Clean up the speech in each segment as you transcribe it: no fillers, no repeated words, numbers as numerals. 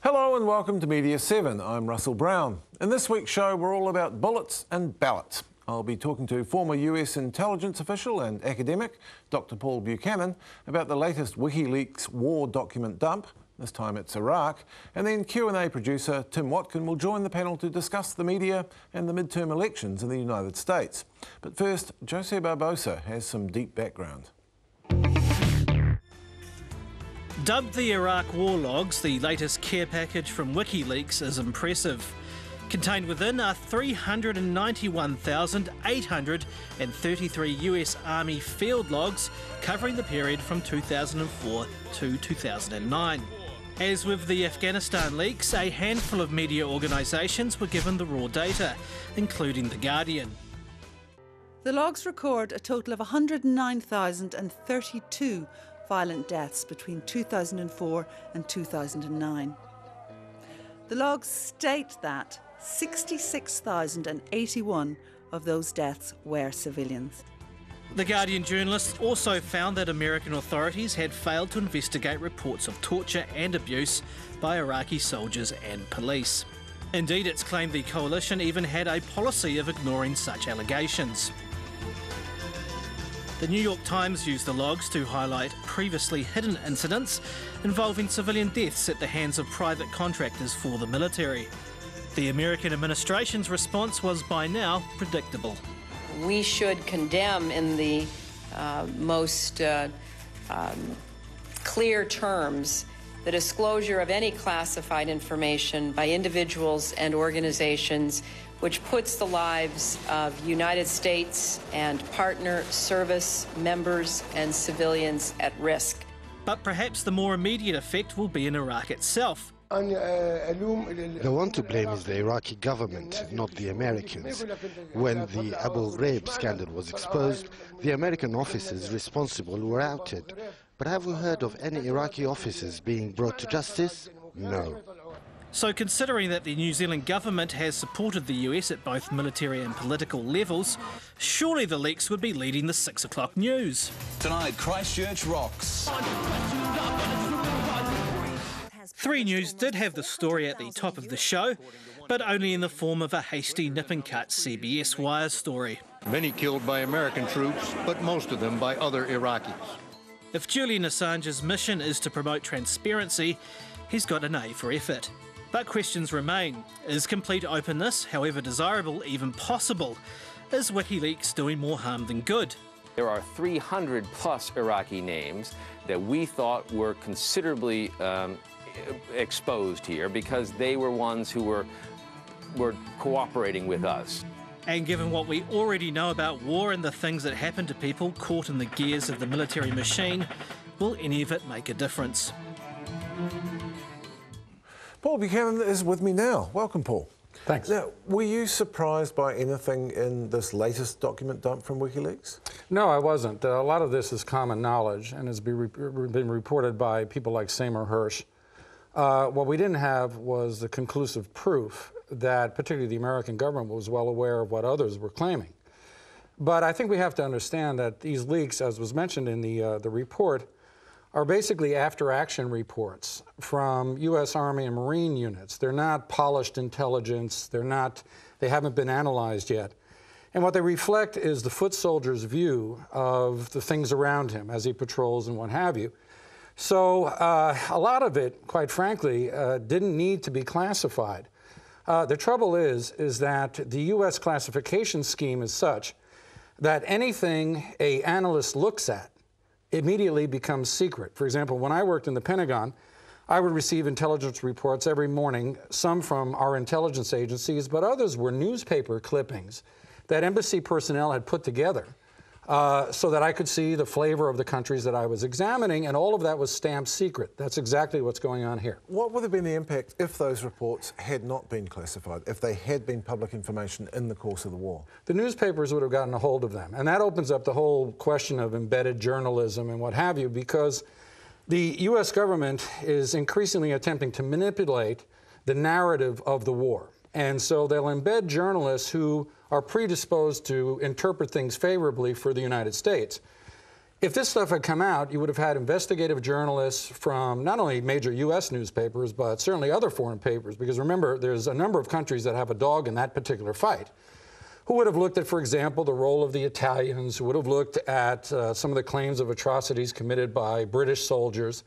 Hello and welcome to Media7. I'm Russell Brown. In this week's show, we're all about bullets and ballots. I'll be talking to former US intelligence official and academic, Dr. Paul Buchanan, about the latest WikiLeaks war document dump. This time it's Iraq. And then Q&A producer Tim Watkin will join the panel to discuss the media and the midterm elections in the United States. But first, Jose Barbosa has some deep background. Dubbed the Iraq war logs, the latest care package from WikiLeaks is impressive. Contained within are 391,833 US Army field logs covering the period from 2004 to 2009. As with the Afghanistan leaks, a handful of media organisations were given the raw data, including The Guardian. The logs record a total of 109,032 violent deaths between 2004 and 2009. The logs state that 66,081 of those deaths were civilians. The Guardian journalists also found that American authorities had failed to investigate reports of torture and abuse by Iraqi soldiers and police. Indeed, it's claimed the coalition even had a policy of ignoring such allegations. The New York Times used the logs to highlight previously hidden incidents involving civilian deaths at the hands of private contractors for the military. The American administration's response was by now predictable. We should condemn in the most clear terms the disclosure of any classified information by individuals and organizations which puts the lives of United States and partner service members and civilians at risk. But perhaps the more immediate effect will be in Iraq itself. The one to blame is the Iraqi government, not the Americans. When the Abu Ghraib scandal was exposed, the American officers responsible were outed. But have we heard of any Iraqi officers being brought to justice? No. So considering that the New Zealand government has supported the US at both military and political levels, surely the leaks would be leading the 6 o'clock news. Tonight, Christchurch rocks. 3 News did have the story at the top of the show, but only in the form of a hasty nip-and-cut CBS Wire story. Many killed by American troops, but most of them by other Iraqis. If Julian Assange's mission is to promote transparency, he's got an A for effort. But questions remain. Is complete openness, however desirable, even possible? Is WikiLeaks doing more harm than good? There are 300 plus Iraqi names that we thought were considerably exposed here because they were ones who were cooperating with us. And given what we already know about war and the things that happen to people caught in the gears of the military machine, will any of it make a difference? Paul Buchanan is with me now. Welcome, Paul. Thanks. Now, were you surprised by anything in this latest document dump from WikiLeaks? No, I wasn't. A lot of this is common knowledge and has been reported by people like Seymour Hersh. What we didn't have was the conclusive proof that particularly the American government was well aware of what others were claiming. But I think we have to understand that these leaks, as was mentioned in the report, are basically after-action reports from U.S. Army and Marine units. They're not polished intelligence. They haven't been analyzed yet. And what they reflect is the foot soldier's view of the things around him as he patrols and what have you. So a lot of it, quite frankly, didn't need to be classified. The trouble is that the U.S. classification scheme is such that anything an analyst looks at immediately becomes secret. For example, when I worked in the Pentagon, I would receive intelligence reports every morning, some from our intelligence agencies, but others were newspaper clippings that embassy personnel had put together so that I could see the flavor of the countries that I was examining, and all of that was stamped secret. That's exactly what's going on here. What would have been the impact if those reports had not been classified, if they had been public information in the course of the war? The newspapers would have gotten a hold of them, and that opens up the whole question of embedded journalism and what have you, because the U.S. government is increasingly attempting to manipulate the narrative of the war. And so they'll embed journalists who are predisposed to interpret things favorably for the United States. If this stuff had come out, you would have had investigative journalists from not only major U.S. newspapers, but certainly other foreign papers, because remember, there's a number of countries that have a dog in that particular fight, who would have looked at, for example, the role of the Italians, who would have looked at some of the claims of atrocities committed by British soldiers,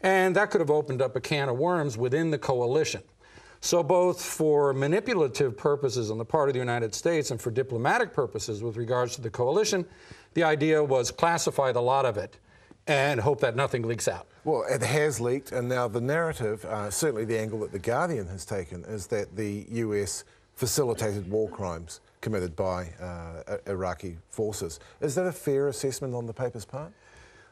and that could have opened up a can of worms within the coalition. So both for manipulative purposes on the part of the United States and for diplomatic purposes with regards to the coalition, the idea was classify the lot of it and hope that nothing leaks out. Well, it has leaked, and now the narrative, certainly the angle that The Guardian has taken, is that the US facilitated war crimes committed by Iraqi forces. Is that a fair assessment on the paper's part?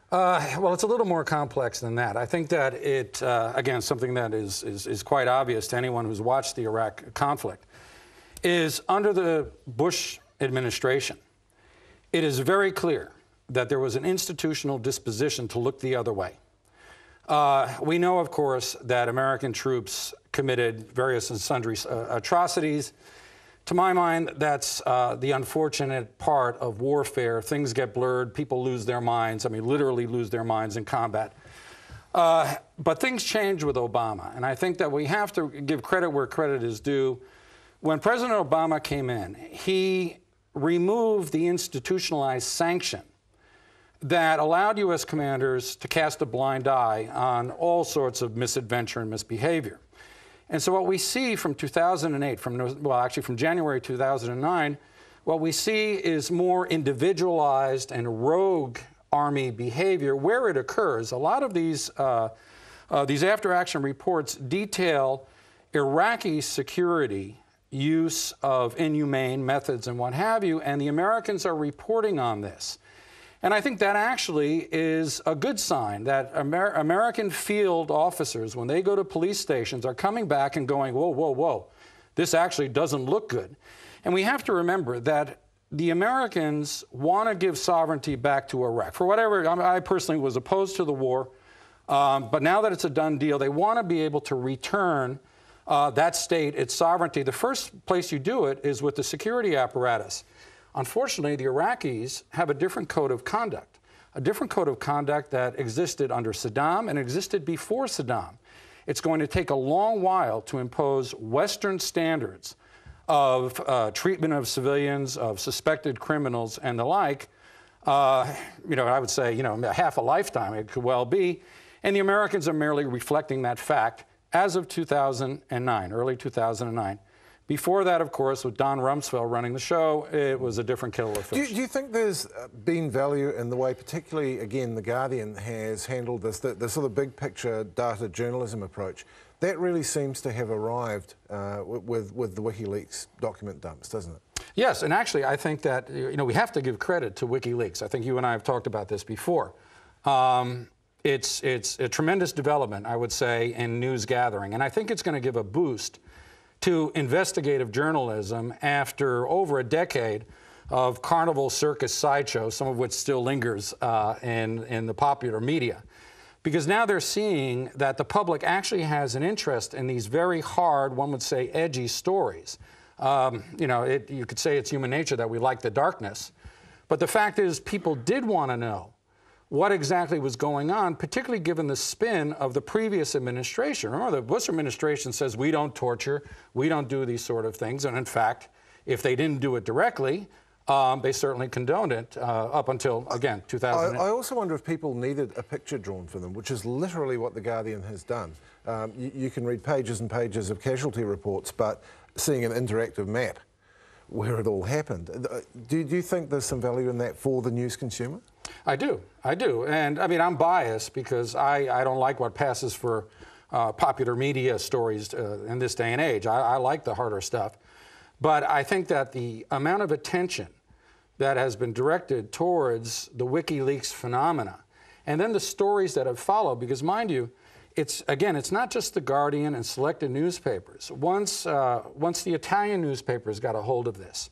Well, it's a little more complex than that. I think that it, again, something that is quite obvious to anyone who's watched the Iraq conflict, is under the Bush administration, it is very clear that there was an institutional disposition to look the other way. We know, of course, that American troops committed various and sundry atrocities. To my mind, that's the unfortunate part of warfare. Things get blurred, people lose their minds, I mean, literally lose their minds in combat. But things changed with Obama, and I think that we have to give credit where credit is due. When President Obama came in, he removed the institutionalized sanction that allowed U.S. commanders to cast a blind eye on all sorts of misadventure and misbehavior. And so what we see from 2008, from January 2009, what we see is more individualized and rogue Army behavior where it occurs. A lot of these after-action reports detail Iraqi security use of inhumane methods and what have you, and the Americans are reporting on this. And I think that actually is a good sign that American field officers, when they go to police stations, are coming back and going, whoa, whoa, whoa, this actually doesn't look good. And we have to remember that the Americans want to give sovereignty back to Iraq. For whatever, I personally was opposed to the war, but now that it's a done deal, they want to be able to return that state its sovereignty. The first place you do it is with the security apparatus. Unfortunately, the Iraqis have a different code of conduct that existed under Saddam and existed before Saddam. It's going to take a long while to impose Western standards of treatment of civilians, of suspected criminals, and the like. I would say, half a lifetime it could well be. And the Americans are merely reflecting that fact as of 2009, early 2009. Before that, of course, with Don Rumsfeld running the show, it was a different kettle of fish. Do you think there's been value in the way, particularly, again, The Guardian has handled this, the sort of big picture data journalism approach? That really seems to have arrived with the WikiLeaks document dumps, doesn't it? Yes, and actually, I think that we have to give credit to WikiLeaks. I think you and I have talked about this before. It's a tremendous development, I would say, in news gathering, and I think it's going to give a boost to investigative journalism after over a decade of carnival circus sideshows, some of which still lingers in the popular media. Because now they're seeing that the public actually has an interest in these very hard, one would say, edgy stories. You could say it's human nature that we like the darkness. But the fact is, people did want to know what exactly was going on, particularly given the spin of the previous administration. Remember, the Bush administration says we don't torture, we don't do these sort of things. And in fact, if they didn't do it directly, they certainly condoned it up until, again, 2008. I also wonder if people needed a picture drawn for them, which is literally what The Guardian has done. You can read pages and pages of casualty reports, but seeing an interactive map where it all happened. Do you think there's some value in that for the news consumer? I do. And I mean, I'm biased because I don't like what passes for popular media stories in this day and age. I like the harder stuff. But I think that the amount of attention that has been directed towards the WikiLeaks phenomena, and then the stories that have followed, because mind you, it's not just The Guardian and selected newspapers. Once the Italian newspapers got a hold of this,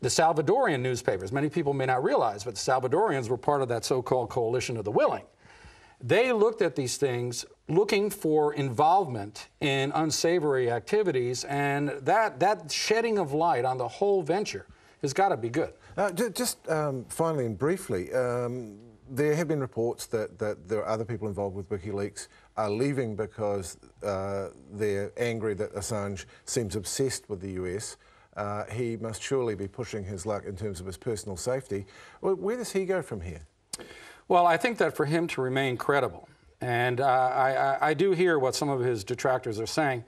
the Salvadorian newspapers, many people may not realize, but the Salvadorians were part of that so-called coalition of the willing. They looked at these things looking for involvement in unsavory activities, and that shedding of light on the whole venture has got to be good. Finally and briefly, there have been reports that there are other people involved with WikiLeaks are leaving because they're angry that Assange seems obsessed with the US. He must surely be pushing his luck in terms of his personal safety. Where does he go from here? Well, I think that for him to remain credible, and I do hear what some of his detractors are saying,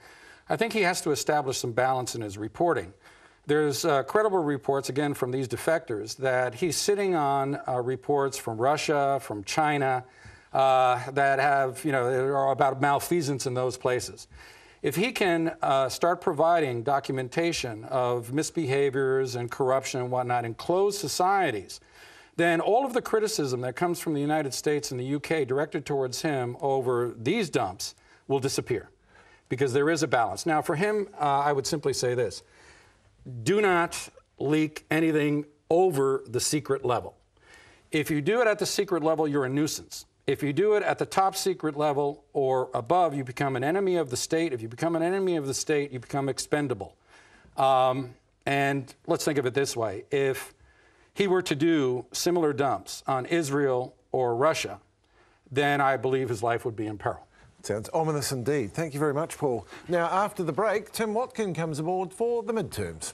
I think he has to establish some balance in his reporting. There's credible reports, again, from these defectors that he's sitting on reports from Russia, from China, that have, are about malfeasance in those places. If he can start providing documentation of misbehaviors and corruption and whatnot in closed societies, then all of the criticism that comes from the United States and the UK directed towards him over these dumps will disappear, because there is a balance. Now, for him, I would simply say this. Do not leak anything over the secret level. If you do it at the secret level, you're a nuisance. If you do it at the top secret level or above, you become an enemy of the state. If you become an enemy of the state, you become expendable. And let's think of it this way. If he were to do similar dumps on Israel or Russia, then I believe his life would be in peril. Sounds ominous indeed. Thank you very much, Paul. Now, after the break, Tim Watkin comes aboard for the midterms.